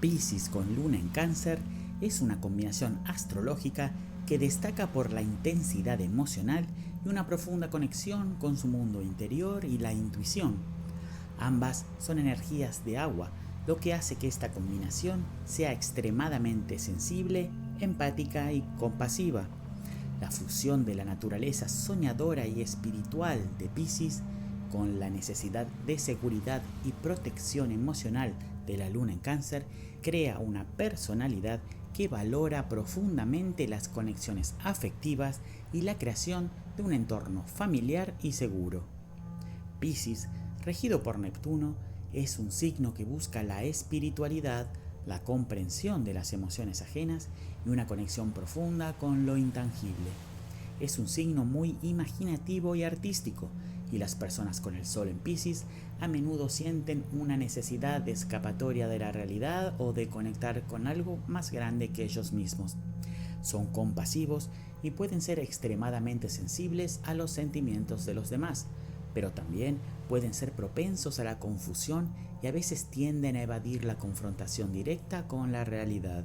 Piscis con Luna en Cáncer es una combinación astrológica que destaca por la intensidad emocional y una profunda conexión con su mundo interior y la intuición. Ambas son energías de agua, lo que hace que esta combinación sea extremadamente sensible, empática y compasiva. La fusión de la naturaleza soñadora y espiritual de Piscis con la necesidad de seguridad y protección emocional de la Luna en Cáncer crea una personalidad que valora profundamente las conexiones afectivas y la creación de un entorno familiar y seguro. Piscis, regido por Neptuno, es un signo que busca la espiritualidad, la comprensión de las emociones ajenas y una conexión profunda con lo intangible. Es un signo muy imaginativo y artístico, y las personas con el Sol en Piscis a menudo sienten una necesidad de escapatoria de la realidad o de conectar con algo más grande que ellos mismos. Son compasivos y pueden ser extremadamente sensibles a los sentimientos de los demás, pero también pueden ser propensos a la confusión y a veces tienden a evadir la confrontación directa con la realidad.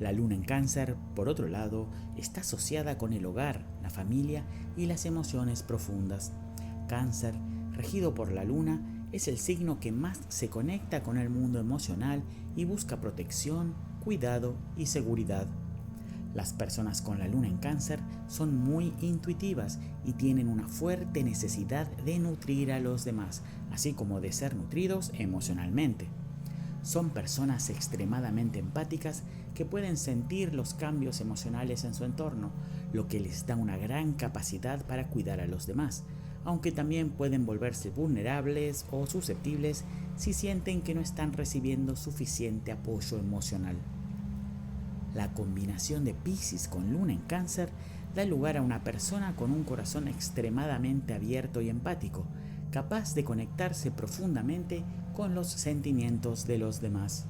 La Luna en Cáncer, por otro lado, está asociada con el hogar, la familia y las emociones profundas. Cáncer, regido por la Luna, es el signo que más se conecta con el mundo emocional y busca protección, cuidado y seguridad. Las personas con la Luna en Cáncer son muy intuitivas y tienen una fuerte necesidad de nutrir a los demás, así como de ser nutridos emocionalmente. Son personas extremadamente empáticas que pueden sentir los cambios emocionales en su entorno, lo que les da una gran capacidad para cuidar a los demás, aunque también pueden volverse vulnerables o susceptibles si sienten que no están recibiendo suficiente apoyo emocional. La combinación de Piscis con Luna en Cáncer da lugar a una persona con un corazón extremadamente abierto y empático, capaz de conectarse profundamente con los sentimientos de los demás.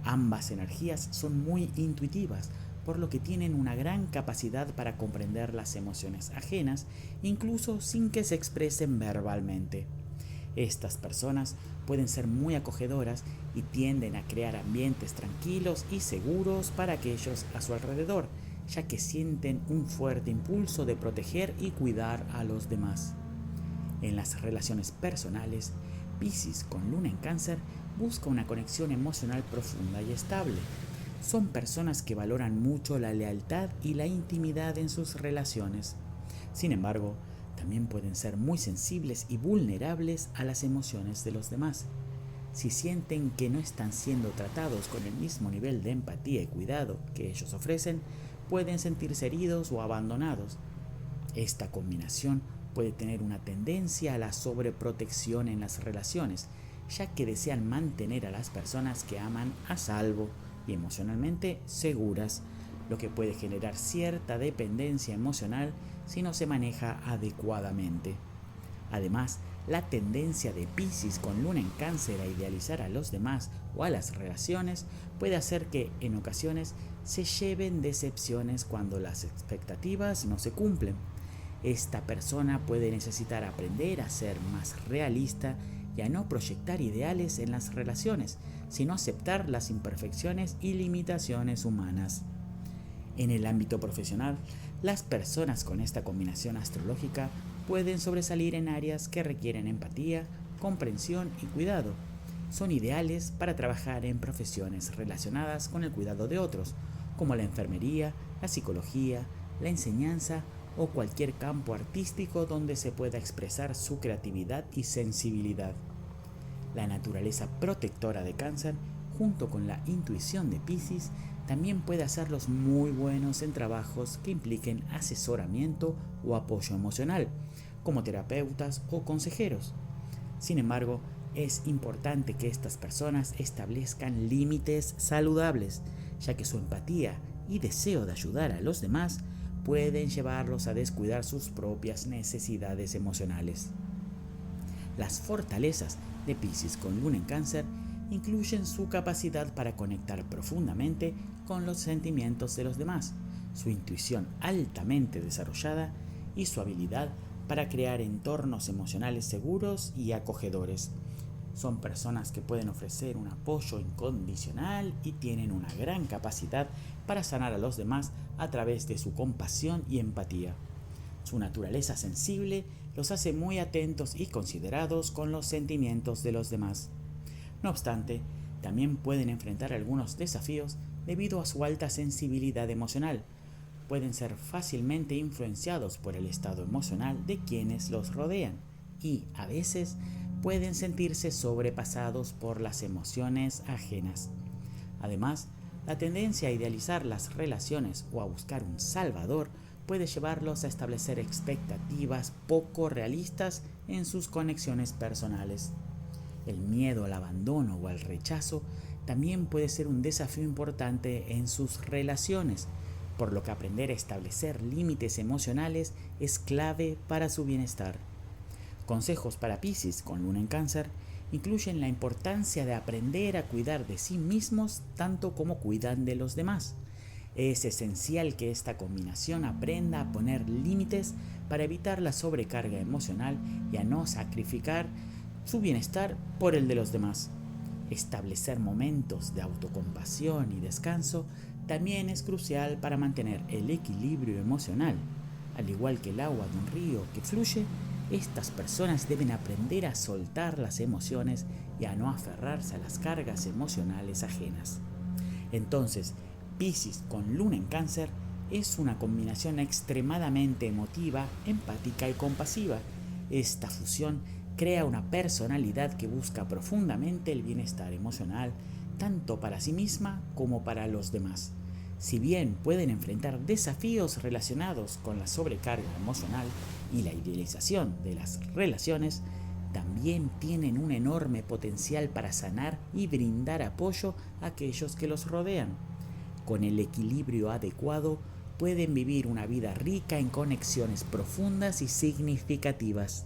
Ambas energías son muy intuitivas, por lo que tienen una gran capacidad para comprender las emociones ajenas, incluso sin que se expresen verbalmente. Estas personas pueden ser muy acogedoras y tienden a crear ambientes tranquilos y seguros para aquellos a su alrededor, ya que sienten un fuerte impulso de proteger y cuidar a los demás. En las relaciones personales, Piscis con Luna en Cáncer busca una conexión emocional profunda y estable. Son personas que valoran mucho la lealtad y la intimidad en sus relaciones. Sin embargo, también pueden ser muy sensibles y vulnerables a las emociones de los demás. Si sienten que no están siendo tratados con el mismo nivel de empatía y cuidado que ellos ofrecen, pueden sentirse heridos o abandonados. Esta combinación puede tener una tendencia a la sobreprotección en las relaciones, ya que desean mantener a las personas que aman a salvo y emocionalmente seguras, lo que puede generar cierta dependencia emocional si no se maneja adecuadamente. Además, la tendencia de Piscis con Luna en Cáncer a idealizar a los demás o a las relaciones puede hacer que, en ocasiones, se lleven decepciones cuando las expectativas no se cumplen. Esta persona puede necesitar aprender a ser más realista y a no proyectar ideales en las relaciones, sino aceptar las imperfecciones y limitaciones humanas. En el ámbito profesional, las personas con esta combinación astrológica pueden sobresalir en áreas que requieren empatía, comprensión y cuidado. Son ideales para trabajar en profesiones relacionadas con el cuidado de otros, como la enfermería, la psicología, la enseñanza o cualquier campo artístico donde se pueda expresar su creatividad y sensibilidad. La naturaleza protectora de Cáncer, junto con la intuición de Piscis, también puede hacerlos muy buenos en trabajos que impliquen asesoramiento o apoyo emocional, como terapeutas o consejeros. Sin embargo, es importante que estas personas establezcan límites saludables, ya que su empatía y deseo de ayudar a los demás pueden llevarlos a descuidar sus propias necesidades emocionales. Las fortalezas de Piscis con Luna en Cáncer incluyen su capacidad para conectar profundamente con los sentimientos de los demás, su intuición altamente desarrollada y su habilidad para crear entornos emocionales seguros y acogedores. Son personas que pueden ofrecer un apoyo incondicional y tienen una gran capacidad para sanar a los demás a través de su compasión y empatía. Su naturaleza sensible los hace muy atentos y considerados con los sentimientos de los demás. No obstante, también pueden enfrentar algunos desafíos debido a su alta sensibilidad emocional. Pueden ser fácilmente influenciados por el estado emocional de quienes los rodean y, a veces, pueden sentirse sobrepasados por las emociones ajenas. Además, la tendencia a idealizar las relaciones o a buscar un salvador puede llevarlos a establecer expectativas poco realistas en sus conexiones personales. El miedo al abandono o al rechazo también puede ser un desafío importante en sus relaciones, por lo que aprender a establecer límites emocionales es clave para su bienestar. Consejos para Piscis con luna en Cáncer incluyen la importancia de aprender a cuidar de sí mismos tanto como cuidan de los demás. Es esencial que esta combinación aprenda a poner límites para evitar la sobrecarga emocional y a no sacrificar su bienestar por el de los demás. Establecer momentos de autocompasión y descanso también es crucial para mantener el equilibrio emocional. Al igual que el agua de un río que fluye, estas personas deben aprender a soltar las emociones y a no aferrarse a las cargas emocionales ajenas. Entonces, Piscis con luna en Cáncer es una combinación extremadamente emotiva, empática y compasiva. Esta fusión crea una personalidad que busca profundamente el bienestar emocional, tanto para sí misma como para los demás. Si bien pueden enfrentar desafíos relacionados con la sobrecarga emocional y la idealización de las relaciones, también tienen un enorme potencial para sanar y brindar apoyo a aquellos que los rodean. Con el equilibrio adecuado, pueden vivir una vida rica en conexiones profundas y significativas.